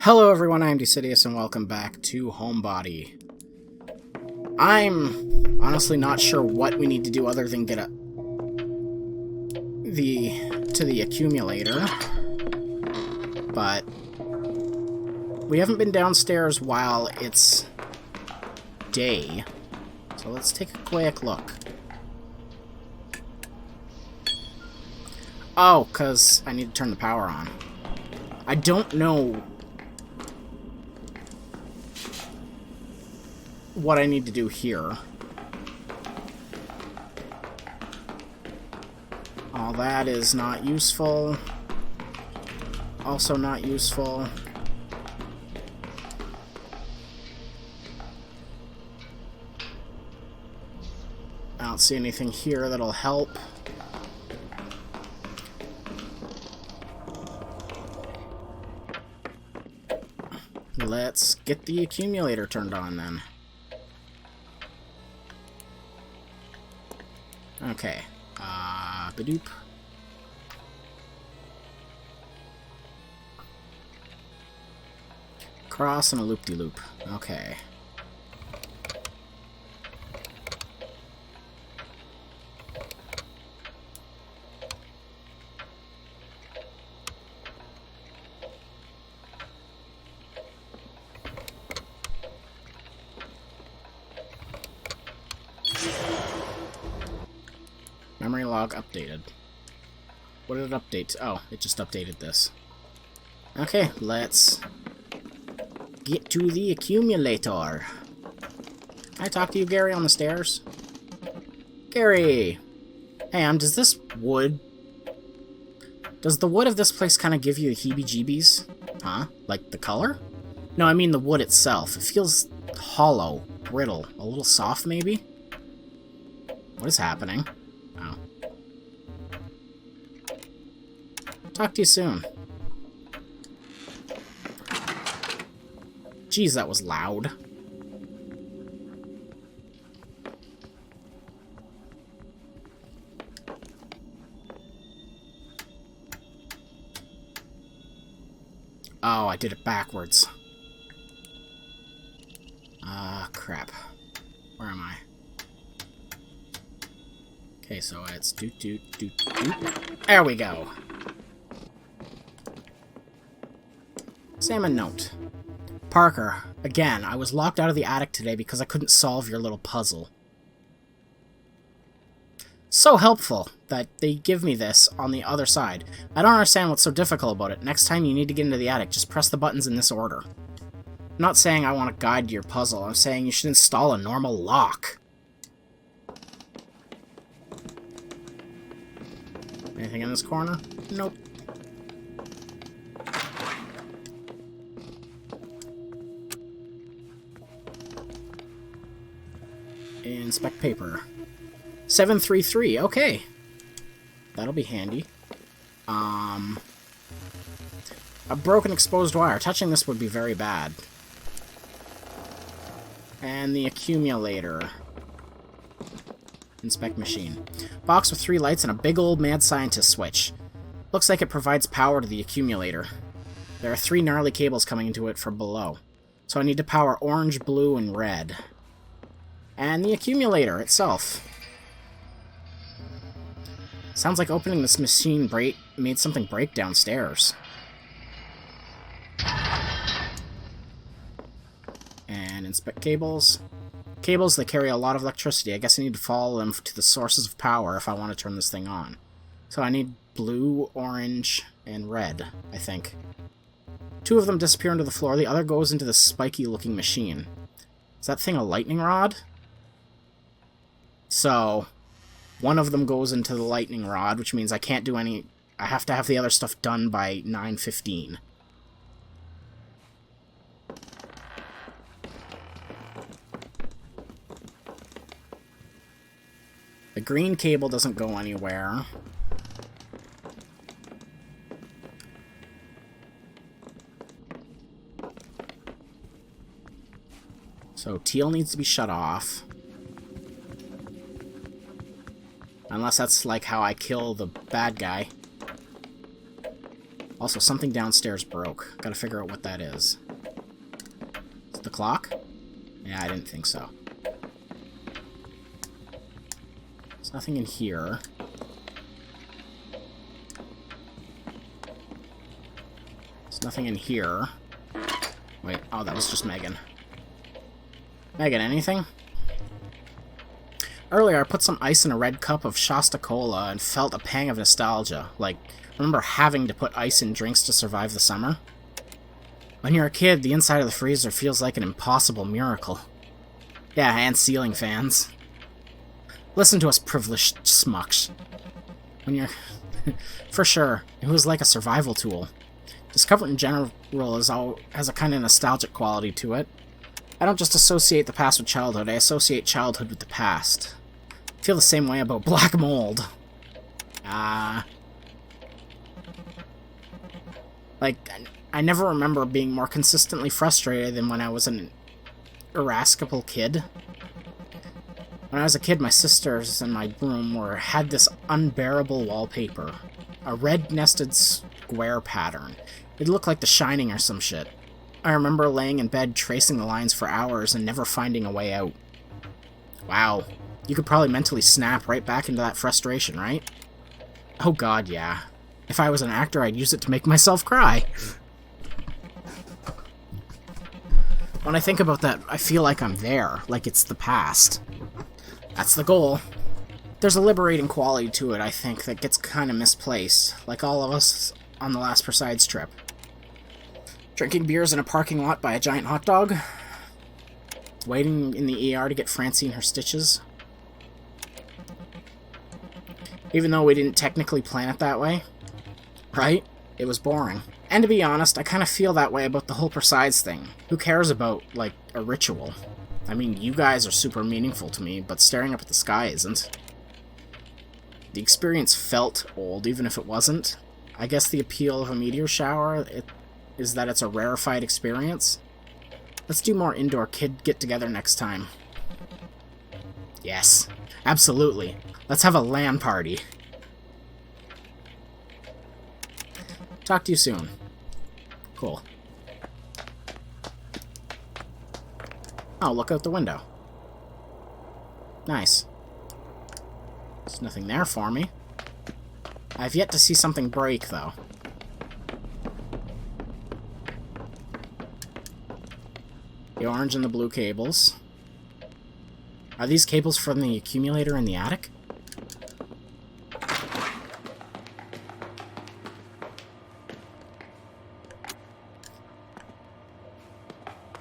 Hello everyone, I'm DeXidious and welcome back to Homebody. I'm honestly not sure what we need to do other than get to the accumulator, but we haven't been downstairs while it's day, so let's take a quick look. Oh, because I need to turn the power on. I don't know what I need to do here. All that is not useful. Also not useful. I don't see anything here that'll help. Let's get the accumulator turned on then. Okay. Badoop. Cross and a loop-de-loop. Okay. Memory log updated. What did it update? Oh, it just updated this. Okay, let's get to the accumulator. Can I talk to you, Gary, on the stairs? Gary! Hey, does this wood... Does the wood of this place kind of give you the heebie-jeebies? Huh? Like the color? No, I mean the wood itself. It feels hollow, brittle, a little soft, maybe? What is happening? Oh. Talk to you soon. Jeez, that was loud. Oh, I did it backwards. Crap. Where am I? Okay, so it's doot doot doot doot. There we go. Salmon note. Parker, again, I was locked out of the attic today because I couldn't solve your little puzzle. So helpful that they give me this on the other side. I don't understand what's so difficult about it. Next time you need to get into the attic, just press the buttons in this order. I'm not saying I want a guide to your puzzle. I'm saying you should install a normal lock. Anything in this corner? Nope. Inspect paper. 733, okay. That'll be handy. A broken exposed wire. Touching this would be very bad. And the accumulator. Inspect machine. Box with 3 lights and a big old mad scientist switch. Looks like it provides power to the accumulator. There are 3 gnarly cables coming into it from below. So I need to power orange, blue, and red. And the accumulator itself. Sounds like opening this machine made something break downstairs. And inspect cables. Cables that carry a lot of electricity. I guess I need to follow them to the sources of power if I want to turn this thing on. So I need blue, orange, and red, I think. 2 of them disappear into the floor. The other goes into the spiky-looking machine. Is that thing a lightning rod? So, one of them goes into the lightning rod, which means I can't do any... I have to have the other stuff done by 9:15. The green cable doesn't go anywhere. So, teal needs to be shut off. Unless that's like how I kill the bad guy. Also, something downstairs broke. Gotta figure out what that is. Is it the clock? Yeah, I didn't think so. There's nothing in here. There's nothing in here. Wait, oh, that was just Megan. Megan, anything? Earlier, I put some ice in a red cup of Shasta Cola and felt a pang of nostalgia. Like, remember having to put ice in drinks to survive the summer? When you're a kid, the inside of the freezer feels like an impossible miracle. Yeah, and ceiling fans. Listen to us privileged smucks. When you're... For sure, it was like a survival tool. Discomfort in general has a kind of nostalgic quality to it. I don't just associate the past with childhood, I associate childhood with the past. I feel the same way about black mold. Like, I never remember being more consistently frustrated than when I was an irascible kid. When I was a kid, my sisters and my room had this unbearable wallpaper. A red nested square pattern. It looked like The Shining or some shit. I remember laying in bed tracing the lines for hours and never finding a way out. Wow. You could probably mentally snap right back into that frustration, right? Oh god, yeah. If I was an actor, I'd use it to make myself cry. When I think about that, I feel like I'm there, like it's the past. That's the goal. There's a liberating quality to it, I think, that gets kind of misplaced, like all of us on the last Persides trip. Drinking beers in a parking lot by a giant hot dog. Waiting in the ER to get Francine her stitches. Even though we didn't technically plan it that way. Right? It was boring. And to be honest, I kind of feel that way about the whole Persides thing. Who cares about, like, a ritual? I mean, you guys are super meaningful to me, but staring up at the sky isn't. The experience felt old, even if it wasn't. I guess the appeal of a meteor shower is that it's a rarefied experience. Let's do more indoor kid get-together next time. Yes, absolutely. Let's have a LAN party. Talk to you soon. Cool. Oh, look out the window. Nice. There's nothing there for me. I've yet to see something break, though. The orange and the blue cables. Are these cables from the accumulator in the attic?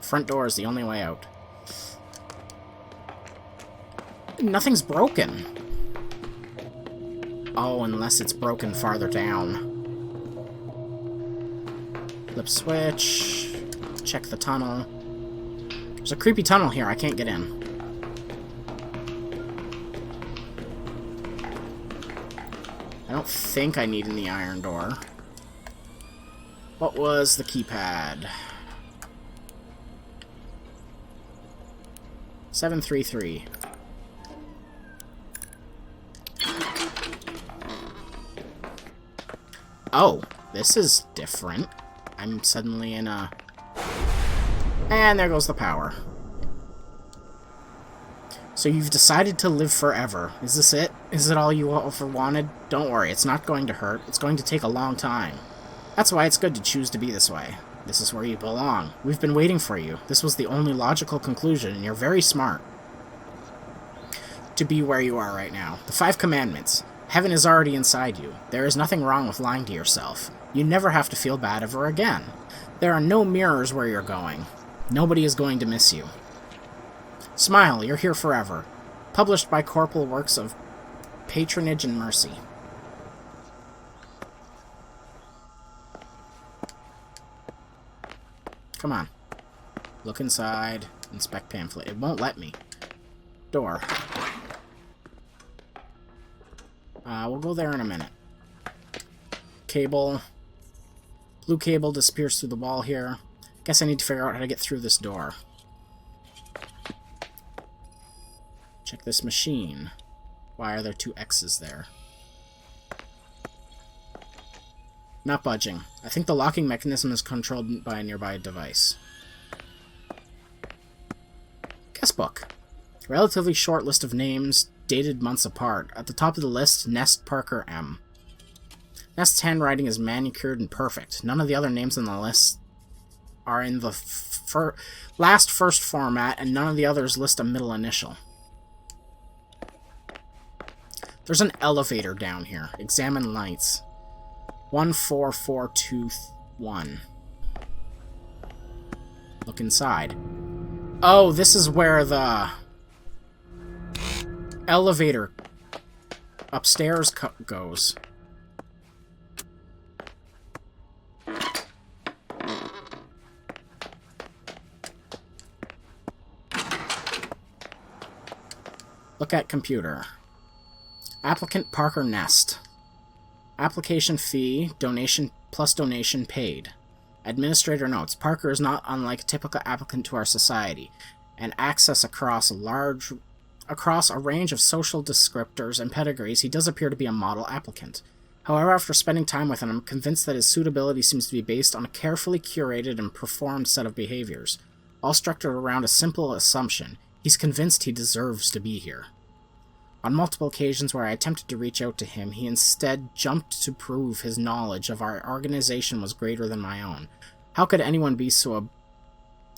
Front door is the only way out. Nothing's broken. Oh, unless it's broken farther down. Flip switch. Check the tunnel. There's a creepy tunnel here. I can't get in. I don't think I need in the iron door. What was the keypad? 733. Oh, this is different. I'm suddenly in a... And there goes the power. So you've decided to live forever. Is this it? Is it all you ever wanted? Don't worry, it's not going to hurt. It's going to take a long time. That's why it's good to choose to be this way. This is where you belong. We've been waiting for you. This was the only logical conclusion, and you're very smart to be where you are right now. The 5 commandments. Heaven is already inside you. There is nothing wrong with lying to yourself. You never have to feel bad ever again. There are no mirrors where you're going. Nobody is going to miss you. Smile, you're here forever. Published by Corporal Works of Patronage and Mercy. Come on. Look inside. Inspect pamphlet. It won't let me. Door. We'll go there in a minute. Cable. Blue cable disappears through the wall here. Guess I need to figure out how to get through this door. Check this machine. Why are there 2 X's there? Not budging. I think the locking mechanism is controlled by a nearby device. Guestbook. Relatively short list of names, dated months apart. At the top of the list, Nest Parker M. Nest's handwriting is manicured and perfect. None of the other names on the list are in the last first format, and none of the others list a middle initial. There's an elevator down here. Examine lights. 14421. Look inside. Oh, this is where the elevator upstairs goes. Look at computer. Applicant Parker Nest. Application fee, donation plus donation paid. Administrator notes, Parker is not unlike a typical applicant to our society, and access across a range of social descriptors and pedigrees, he does appear to be a model applicant. However, after spending time with him, I'm convinced that his suitability seems to be based on a carefully curated and performed set of behaviors, all structured around a simple assumption. He's convinced he deserves to be here. On multiple occasions where I attempted to reach out to him, he instead jumped to prove his knowledge of our organization was greater than my own. How could anyone be so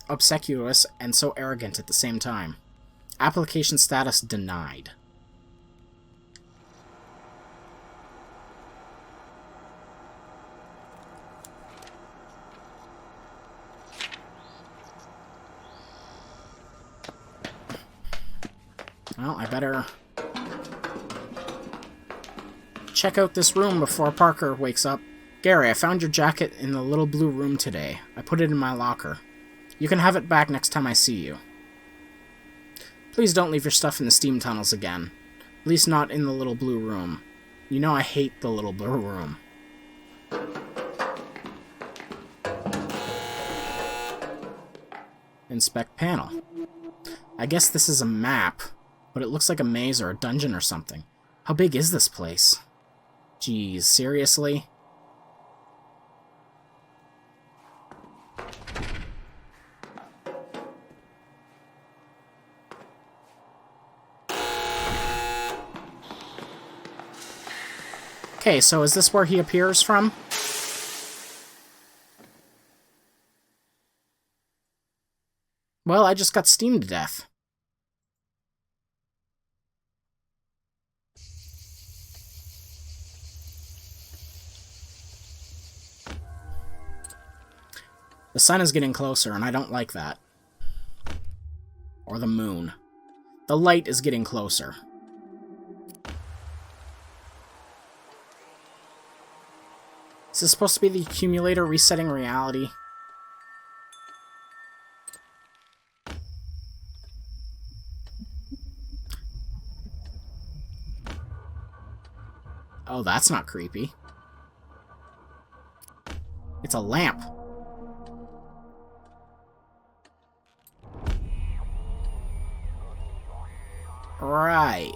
obsequious and so arrogant at the same time? Application status denied. Well, I better check out this room before Parker wakes up. Gary, I found your jacket in the little blue room today. I put it in my locker. You can have it back next time I see you. Please don't leave your stuff in the steam tunnels again. At least not in the little blue room. You know I hate the little blue room. Inspect panel. I guess this is a map, but it looks like a maze or a dungeon or something. How big is this place? Jeez, seriously? Okay, so is this where he appears from? Well, I just got steamed to death. The sun is getting closer, and I don't like that. Or the moon. The light is getting closer. Is this supposed to be the accumulator resetting reality? Oh, that's not creepy. It's a lamp. Right.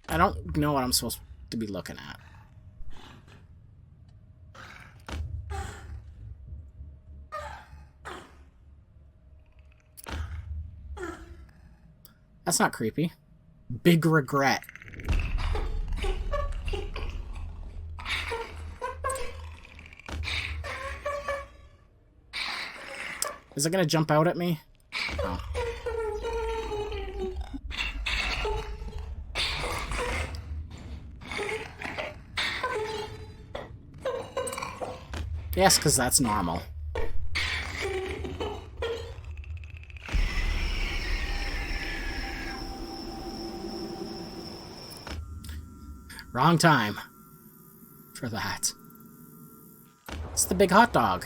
I don't know what I'm supposed to be looking at. That's not creepy. Big regret. Is it gonna jump out at me? Oh. Yes, because that's normal. Wrong time for that. It's the big hot dog.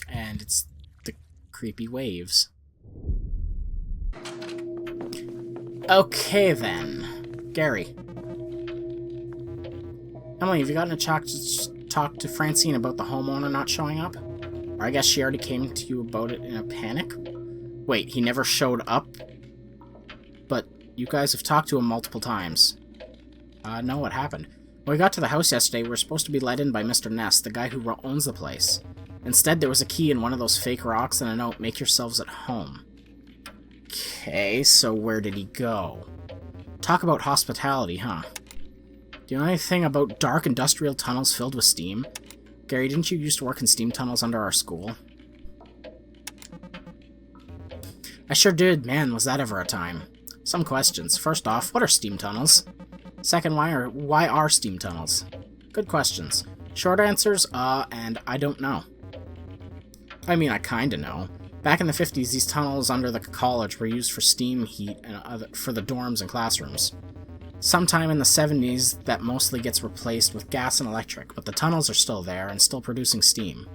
And it's the creepy waves. Okay then. Gary. Emily, have you gotten a chance to talk to Francine about the homeowner not showing up? Or I guess she already came to you about it in a panic? Wait, he never showed up? But You guys have talked to him multiple times. No, what happened? When we got to the house yesterday, we were supposed to be let in by Mr. Ness, the guy who owns the place. Instead, there was a key in one of those fake rocks and a note, "Make yourselves at home." Okay, so where did he go? Talk about hospitality, huh? Do you know anything about dark industrial tunnels filled with steam? Gary, didn't you used to work in steam tunnels under our school? I sure did. Man, was that ever a time. Some questions. First off, what are steam tunnels? Second, why are steam tunnels? Good questions. Short answers, and I don't know. I mean, I kinda know. Back in the 50s, these tunnels under the college were used for steam heat and for the dorms and classrooms. Sometime in the 70s, that mostly gets replaced with gas and electric, but the tunnels are still there and still producing steam.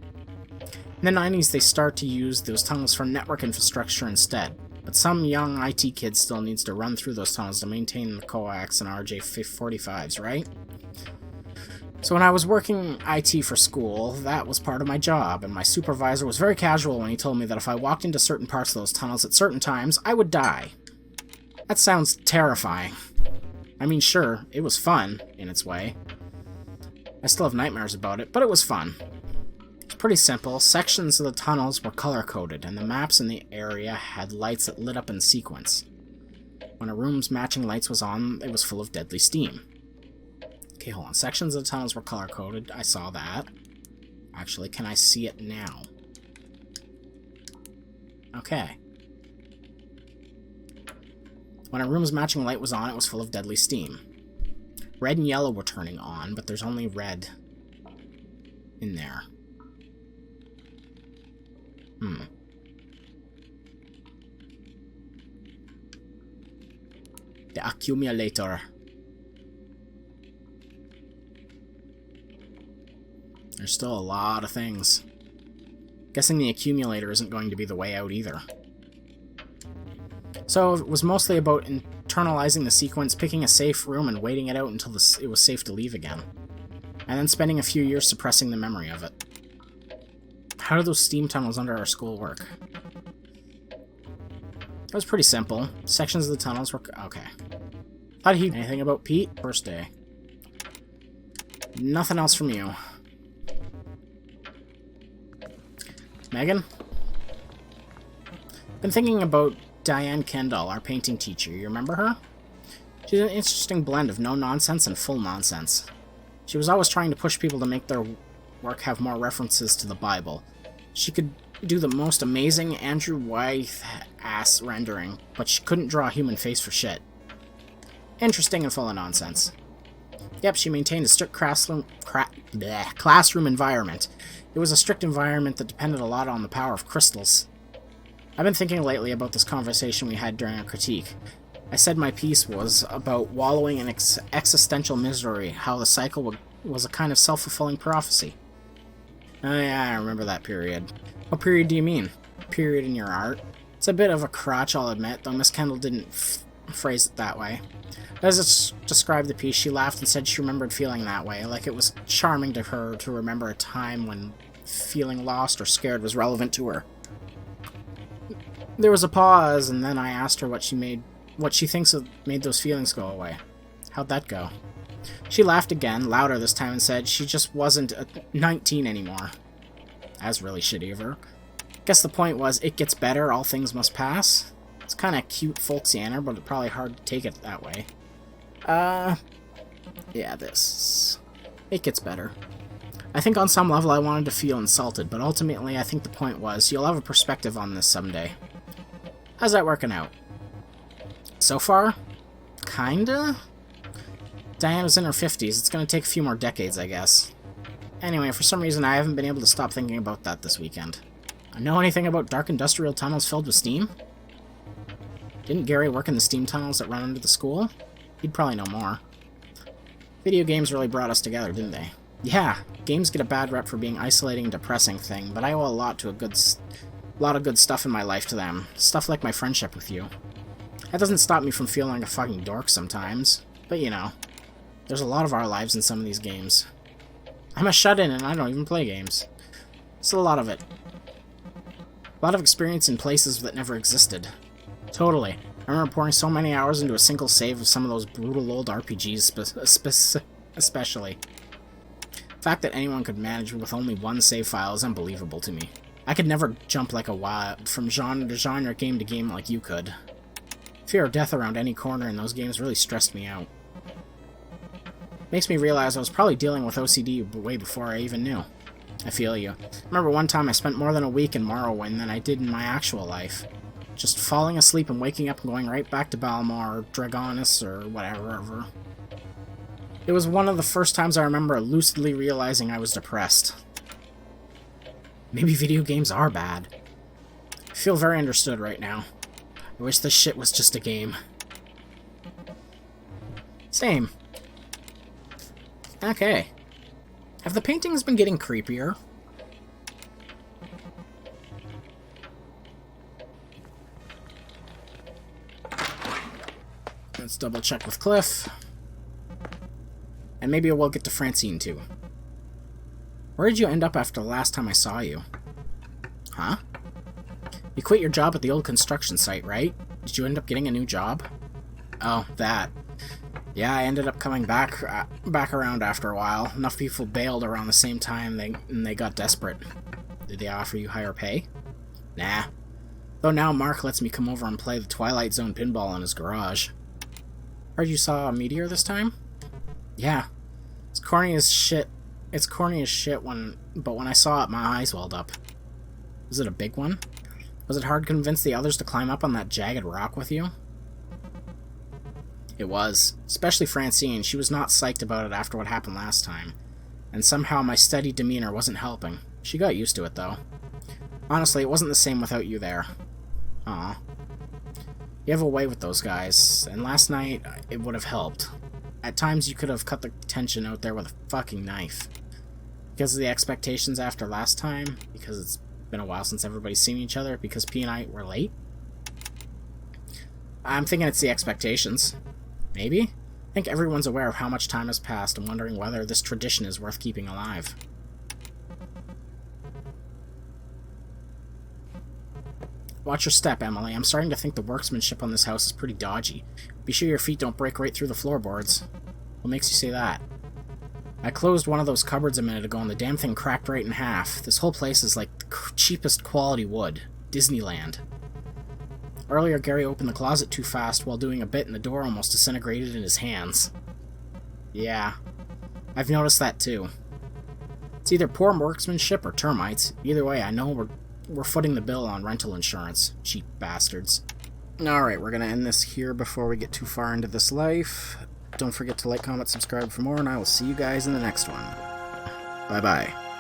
In the 90s, they start to use those tunnels for network infrastructure instead, but some young IT kid still needs to run through those tunnels to maintain the coax and RJ45s, right? So when I was working IT for school, that was part of my job, and my supervisor was very casual when he told me that if I walked into certain parts of those tunnels at certain times, I would die. That sounds terrifying. I mean, sure, it was fun, in its way. I still have nightmares about it, but it was fun. It's pretty simple. Sections of the tunnels were color-coded, and the maps in the area had lights that lit up in sequence. When a room's matching lights was on, it was full of deadly steam. Okay, hold on. Sections of the tunnels were color-coded. I saw that. Actually, can I see it now? Okay. When a room's matching light was on, it was full of deadly steam. Red and yellow were turning on, but there's only red in there. The Accumulator. There's still a lot of things. Guessing the Accumulator isn't going to be the way out either. So it was mostly about internalizing the sequence, picking a safe room, and waiting it out until it was safe to leave again. And then spending a few years suppressing the memory of it. How do those steam tunnels under our school work? It was pretty simple. Sections of the tunnels were... Okay. How did he... Anything about Pete? First day. Nothing else from you. Megan? Been thinking about Diane Kendall, our painting teacher. You remember her? She's an interesting blend of no-nonsense and full nonsense. She was always trying to push people to make their work have more references to the Bible. She could do the most amazing Andrew Wyeth-ass rendering, but she couldn't draw a human face for shit. Interesting and full of nonsense. Yep, she maintained a strict classroom environment. It was a strict environment that depended a lot on the power of crystals. I've been thinking lately about this conversation we had during our critique. I said my piece was about wallowing in existential misery, how the cycle was a kind of self-fulfilling prophecy. Oh yeah, I remember that period. What period do you mean? Period in your art? It's a bit of a crotch, I'll admit, though Miss Kendall didn't phrase it that way. As it described the piece, she laughed and said she remembered feeling that way, like it was charming to her to remember a time when feeling lost or scared was relevant to her. There was a pause, and then I asked her what she thinks made those feelings go away. How'd that go? She laughed again, louder this time, and said she just wasn't 19 anymore. That's really shitty of her. Guess the point was, it gets better, all things must pass. It's kind of cute, folksy answer, but it's probably hard to take it that way. Yeah, this. It gets better. I think on some level I wanted to feel insulted, but ultimately I think the point was, you'll have a perspective on this someday. How's that working out? So far? Kinda? Diana's in her 50s. It's gonna take a few more decades, I guess. Anyway, for some reason I haven't been able to stop thinking about that this weekend. I know anything about dark industrial tunnels filled with steam? Didn't Gary work in the steam tunnels that run under the school? He'd probably know more. Video games really brought us together, didn't they? Yeah, games get a bad rep for being isolating and depressing thing, but I owe a lot of good stuff in my life to them. Stuff like my friendship with you. That doesn't stop me from feeling like a fucking dork sometimes. But you know, there's a lot of our lives in some of these games. I'm a shut-in and I don't even play games. Still a lot of it. A lot of experience in places that never existed. Totally. I remember pouring so many hours into a single save of some of those brutal old RPGs, especially. The fact that anyone could manage with only one save file is unbelievable to me. I could never jump like a wild from genre to genre, game to game like you could. Fear of death around any corner in those games really stressed me out. Makes me realize I was probably dealing with OCD way before I even knew. I feel you. I remember one time I spent more than a week in Morrowind than I did in my actual life. Just falling asleep and waking up and going right back to Balmor or Dragonis or whatever. It was one of the first times I remember lucidly realizing I was depressed. Maybe video games are bad. I feel very understood right now. I wish this shit was just a game. Same. Okay. Have the paintings been getting creepier? Let's double check with Cliff. And maybe we'll get to Francine too. Where did you end up after the last time I saw you? Huh? You quit your job at the old construction site, right? Did you end up getting a new job? Oh, that. Yeah, I ended up coming back around after a while. Enough people bailed around the same time and they got desperate. Did they offer you higher pay? Nah. Though now Mark lets me come over and play the Twilight Zone pinball in his garage. Heard you saw a meteor this time? Yeah. It's corny as shit. But when I saw it, my eyes welled up. Was it a big one? Was it hard to convince the others to climb up on that jagged rock with you? It was. Especially Francine. She was not psyched about it after what happened last time. And somehow my steady demeanor wasn't helping. She got used to it, though. Honestly, it wasn't the same without you there. Aw. You have a way with those guys, and last night, it would have helped. At times, you could have cut the tension out there with a fucking knife. Because of the expectations after last time, because it's been a while since everybody's seen each other, because P and I were late. I'm thinking it's the expectations. Maybe? I think everyone's aware of how much time has passed and wondering whether this tradition is worth keeping alive. Watch your step, Emily. I'm starting to think the workmanship on this house is pretty dodgy. Be sure your feet don't break right through the floorboards. What makes you say that? I closed one of those cupboards a minute ago and the damn thing cracked right in half. This whole place is like the cheapest quality wood. Disneyland. Earlier, Gary opened the closet too fast while doing a bit and the door almost disintegrated in his hands. Yeah. I've noticed that too. It's either poor workmanship or termites. Either way, I know we're footing the bill on rental insurance. Cheap bastards. Alright, we're gonna end this here before we get too far into this life. Don't forget to like, comment, subscribe for more, and I will see you guys in the next one. Bye-bye.